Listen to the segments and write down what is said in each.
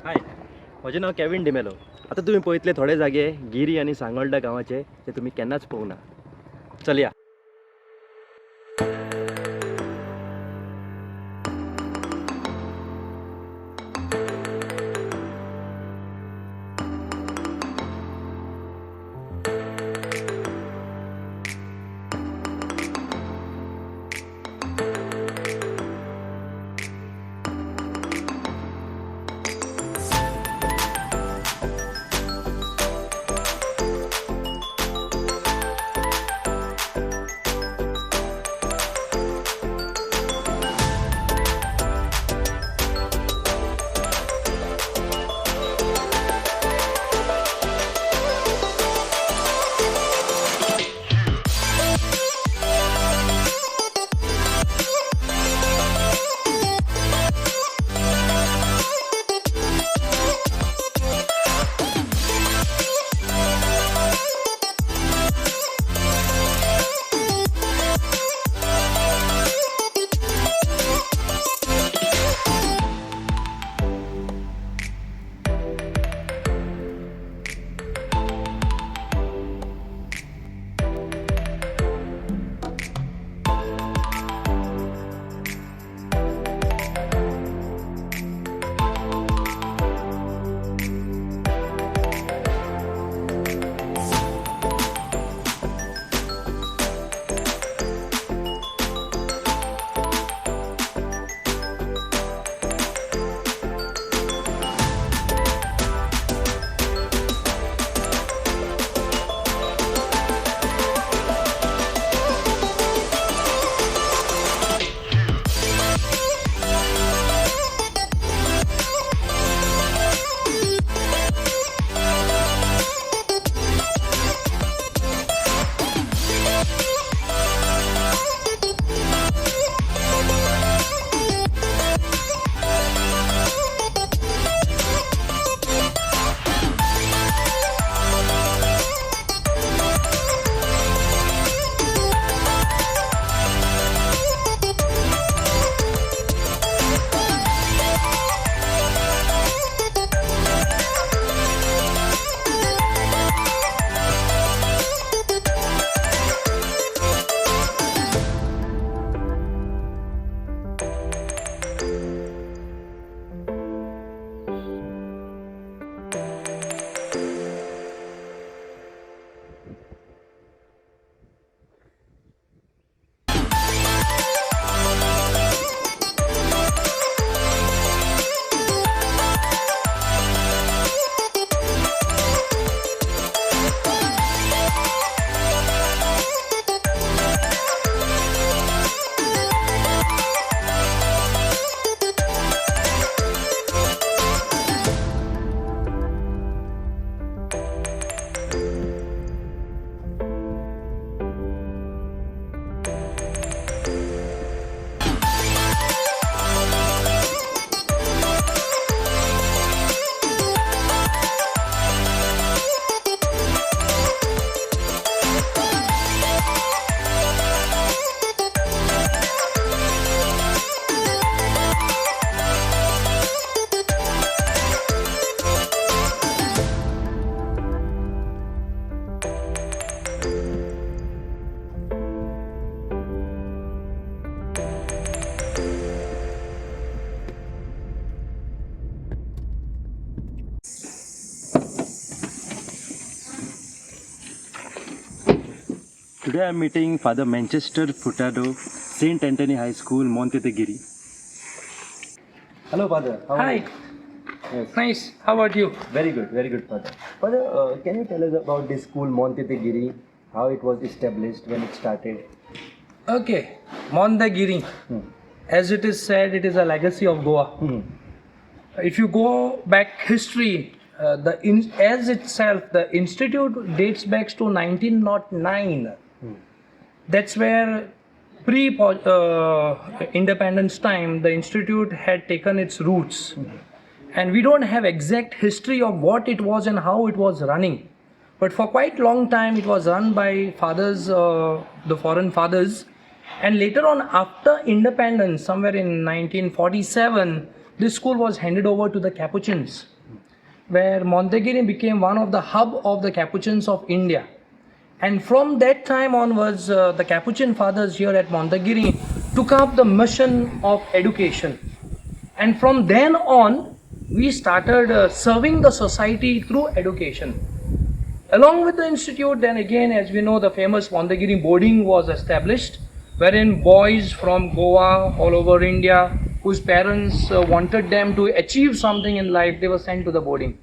हाय, म्हजें नांव केविन डिमेलो. आतां तुमी पळयतले थोडे जागे गिरी आनी सांगोळडा गांवाचे जे तुमी केन्नाच पळोवंक ना. चलया. Today I am meeting Father Manchester Furtado, Saint Anthony High School, Montagiri. Hello, Father. How are Hi. you? Yes. Nice. How about you? Very good, Father. Father, can you tell us about this school, Montagiri, how it was established, when it started? Okay. Montagiri. As it is said, it is a legacy of Goa. If you go back history, as itself, the institute dates back to 1909. That's where pre-independence time, the institute had taken its roots. And we don't have exact history of what it was and how it was running. But for quite long time, it was run by fathers, the foreign fathers. And later on, after independence, somewhere in 1947, this school was handed over to the Capuchins, where Montagiri became one of the hub of the Capuchins of India. And from that time onwards, the Capuchin fathers here at Montagiri took up the mission of education. And from then on, we started serving the society through education. Along with the institute, then again, as we know, the famous Montagiri boarding was established, wherein boys from Goa, all over India, whose parents wanted them to achieve something in life, they were sent to the boarding.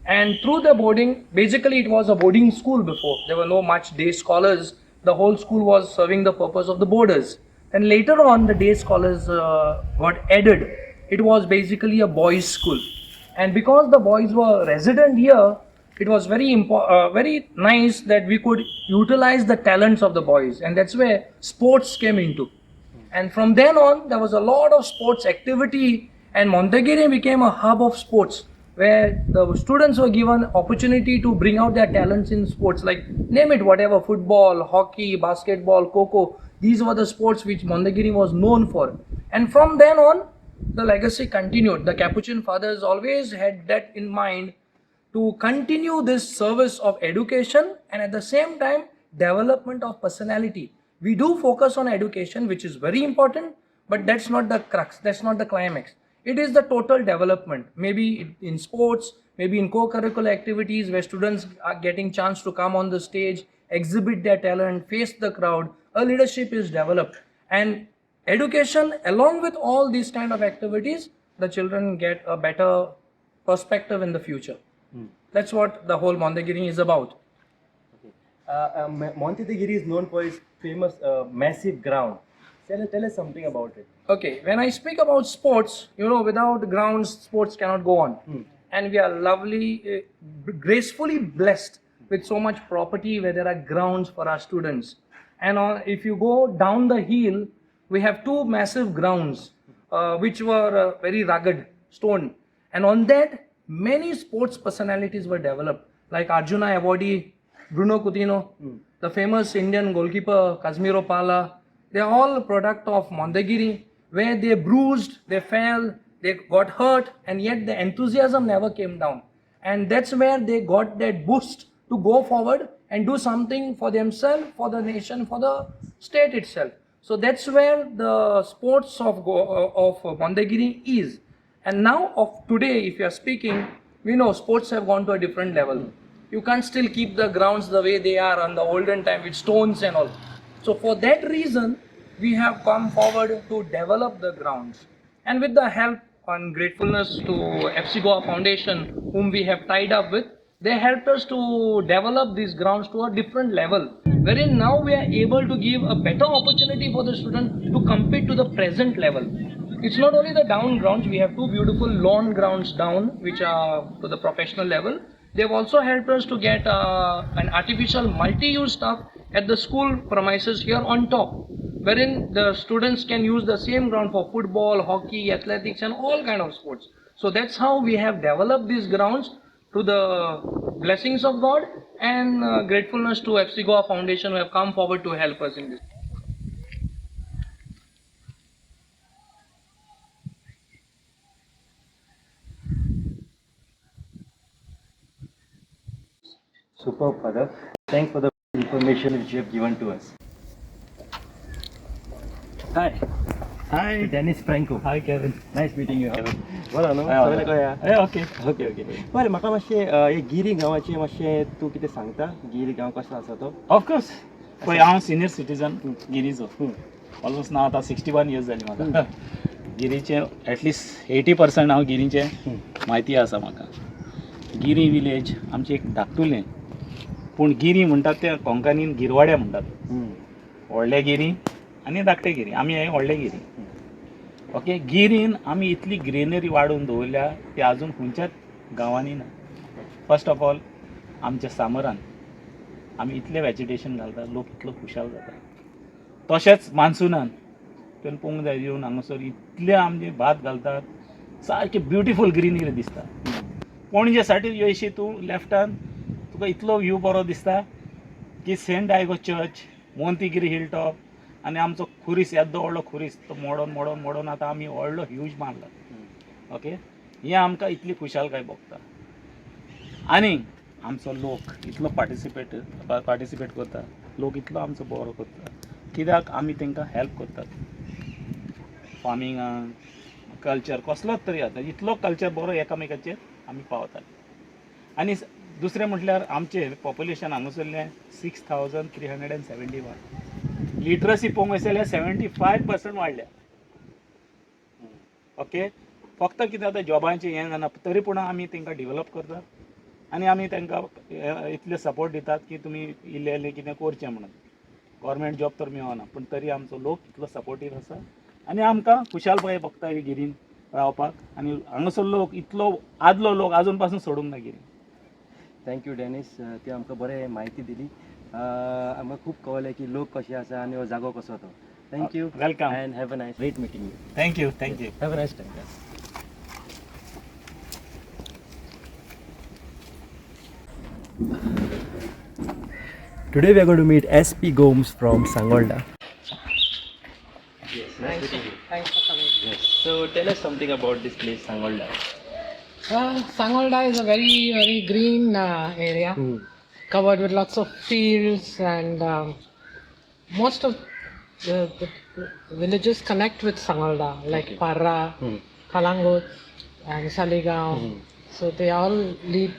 And through the boarding, basically it was a boarding school before. There were no much day scholars. The whole school was serving the purpose of the boarders. And later on, the day scholars got added. It was basically a boys' school. And because the boys were resident here, it was very nice that we could utilize the talents of the boys. And that's where sports came into. And from then on, there was a lot of sports activity, and Montagiri became a hub of sports, where the students were given opportunity to bring out their talents in sports, like name it, whatever, football, hockey, basketball, kho. These were the sports which Montagiri was known for. And from then on, the legacy continued. The Capuchin fathers always had that in mind, to continue this service of education and at the same time development of personality. We do focus on education, which is very important, but that's not the crux, that's not the climax. It is the total development, maybe in sports, maybe in co-curricular activities where students are getting chance to come on the stage, exhibit their talent, face the crowd. A leadership is developed, and education, along with all these kind of activities, the children get a better perspective in the future. That's what the whole Montagiri is about. Montagiri is known for its famous massive ground. Tell us something about it. Okay, when I speak about sports, without grounds, sports cannot go on. And we are lovely, gracefully blessed with so much property where there are grounds for our students. And if you go down the hill, we have two massive grounds, which were very rugged stone. And on that, many sports personalities were developed, like Arjuna awardee Bruno Coutinho, the famous Indian goalkeeper Casimiro Pala. They are all a product of Montagiri, where they bruised, they fell, they got hurt, and yet the enthusiasm never came down. And that's where they got that boost to go forward and do something for themselves, for the nation, for the state itself. So that's where the sports of Montagiri is. And now of today, if you are speaking, we know sports have gone to a different level. You can't still keep the grounds the way they are on the olden time with stones and all. So for that reason, we have come forward to develop the grounds. And with the help and gratefulness to FC Goa Foundation, whom we have tied up with, they helped us to develop these grounds to a different level, wherein now we are able to give a better opportunity for the student to compete to the present level. It's not only the down grounds, we have two beautiful lawn grounds down, which are to the professional level. They've also helped us to get an artificial multi-use stuff at the school premises here on top, wherein the students can use the same ground for football, hockey, athletics and all kind of sports. So that's how we have developed these grounds to the blessings of God and gratefulness to FC Goa Foundation, who have come forward to help us in this. Superb, Father. Thanks for the information which you have given to us. Hi. Hi. Dennis Franco. Hi, Kevin. Nice meeting you. बरं न्हू हय, सगळें कळया okay. Okay okay बरें म्हाका मातशें हे गिरी गांवाचें मातशें तूं कितें सांगता गिरी गांव कसो आसा तो ऑफकोर्स पळय हांव सिनियर सिटीजन गिरीचो ऑलमोस्ट नाव आतां 61 इयर्स जालीं म्हाका गिरीचे एटलिस्ट 80% हांव गिरीचें म्हायती आसा म्हाका. गिरी विलेज आमचें एक धाकटुलें, पूण गिरी म्हणटात ते कोंकणीन गिरवाड्या म्हणटात. व्हडले गिरी आनी धाकटे गिरी, आमी हे व्हडले गिरी. ओके, गिरीन आमी इतली ग्रीनरी वाडोवन दवरल्या ती आजून खंयच्याच गांवांनी ना. फर्स्ट ऑफ ऑल आमच्या सामरान आमी इतलें वेजिटेशन घालता, लोक इतलो खुशाल जाता. तशेंच मान्सुनान तुवें पळोवंक जाय येवन हांगासर इतले आमचे भात घालतात, सारकें ब्युटिफूल ग्रीनरी दिसता. पणजे सायडीन येयशी तूं लेफ्टान तुका इतलो व्यू बरो दिसता की सेंट डायगो चर्च, मोंतीगिरी हिल टॉप आनी आमचो खुरीस येदो व्हडलो खुरीस तो मोडोन आतां आमी व्हडलो ह्यूज बांदला. ओके हे आमकां इतली खुशालकाय भोगता आनी आमचो लोक इतलो पार्टिसिपेट करता लोक इतलो आमचो बरो करता कित्याक आमी तांकां हेल्प करतात फार्मिंगाक कल्चर कसलोच तरी आता इतलो कल्चर बरो एकामेकाचेर आमी पावतात आनी दुसरें म्हटल्यार आमचें पॉप्युलेशन हांगासरलें 6371 लिटरसी पळोवंक वयत जाल्यार 75% वाडल्या ओके फक्त कितें जाता जॉबांचें हें जाना तरी पूण आमी तांकां डिवेलप करतात आनी आमी तांकां इतले सपोर्ट दितात की तुमी इल्लें कितें करचें म्हणून गव्हर्मेंट जॉब तर मेळना पूण तरी आमचो लोक इतलो सपोर्टीव आसा आनी आमकां खुशालपणां भोगता ही गिरीन रावपाक आनी हांगासर लोक इतलो आदलो लोक आजून पासून सोडूंक ना गिरीन थँक्यू डॅनिस ती आमकां बरें म्हायती दिली आमकां खूब कळलें की लोक कशे आसा आनी हो जागो कसो तो thank you welcome and have a nice great meeting you thank you have a nice time Today we are going to meet SP Gomes from Sangolda. Yes, nice meeting you. Thanks for coming. Yes. So tell us something about this place, Sangolda. Sangolda is a very, very green area, covered with lots of fields, and most of the villages connect with Sangolda, like Parra, Kalangut, and Saligaon. So they all lead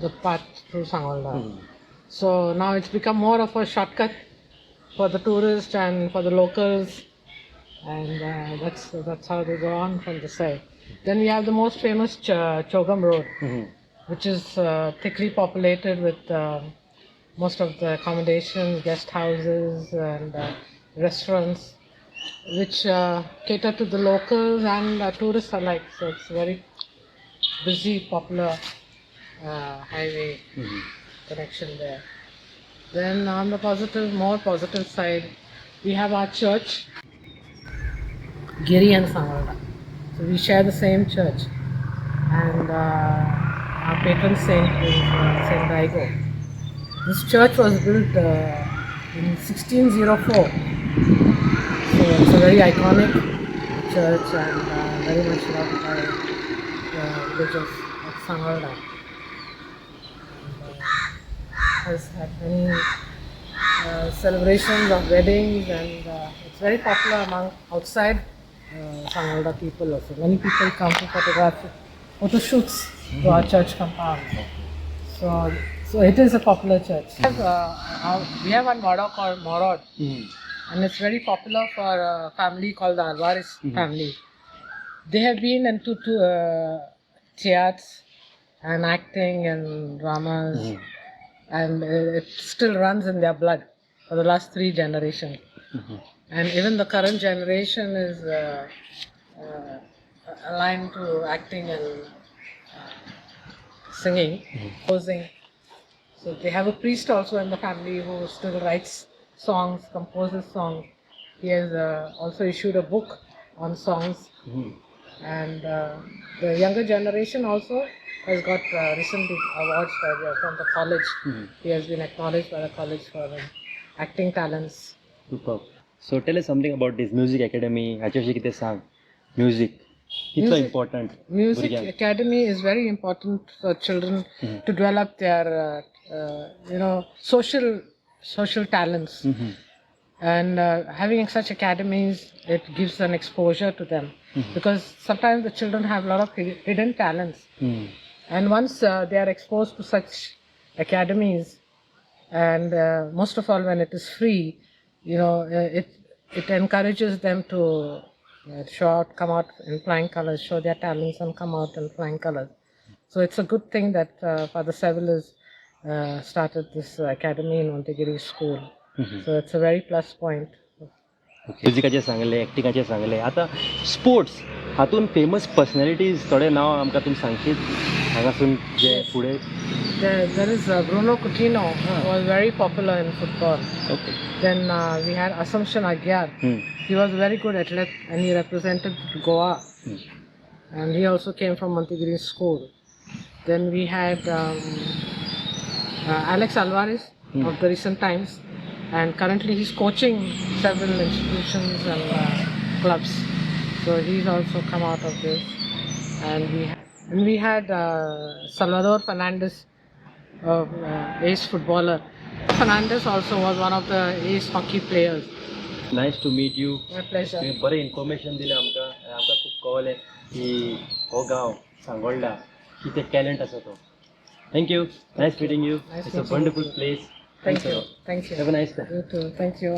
the path through Sangolda. So now it's become more of a shortcut for the tourists and for the locals, and that's how they go on from the side. Then we have the most famous Chogam Road, which is thickly populated with most of the accommodations, guest houses, and restaurants, which cater to the locals and tourists alike. So it's a very busy, popular highway connection there. Then on the more positive side, we have our church, Giri and Sangolda. So we share the same church, and our patron saint is Saint Daigo. This church was built in 1604. So it's a very iconic church and very much loved by the villagers of Sangolda. Has had many celebrations of weddings, and it's very popular among outside Sangolda people also. Many people come to photograph photo shoots to our church compound. So it is a popular church. We have one Modo called Morod, and it's very popular for a family called the Alvarez family. They have been into theatres and acting and dramas. And it still runs in their blood for the last 3 generations. And even the current generation is aligned to acting and singing, composing. So they have a priest also in the family who still writes songs, composes songs. He has also issued a book on songs. And the younger generation also has got recently awards from the college. He has been acknowledged by the college for acting talents. Superb. So tell us something about this music academy. हाचेविशीं कितें सांग music कितलो important Music academy is very important for children to develop their social talents. And having such academies, it gives an exposure to them, because sometimes the children have a lot of hidden talents. And once they are exposed to such academies, and most of all when it is free, it encourages them to come out in flying colors, show their talents and come out in flying colors. So it's a good thing that Father Seville has started this academy in Montagiri school. So it's a very plus point. म्युझिकाचें सांगलें एक्टिंगाचें सांगलें आतां sports हातून famous personalities थोडे नांव आमकां तुमी सांगशीत हांगासून जे फुडें There is Bruno Coutinho, who was very popular in football. Okay Then we had Assumption Aguiar. He was a very good athlete and he represented Goa. And he also came from Montagiri school. Then we had Alex Alvarez of the recent times. And currently he's coaching several institutions and clubs. So he's also come out of this. and we had Salvador Fernandez, ace footballer. Fernandez also was one of the ace hockey players. Nice to meet you. My pleasure. तुम्ही बरें information दिलें आमकां आनी आमकां खूब कळलें की हो गांव सांगोळडा कितें टॅलंट आसा तो. Thank you. Nice meeting you. Nice it's a meeting you. Wonderful place. Thank you. Thank you. Have a nice day. You too. Thank you.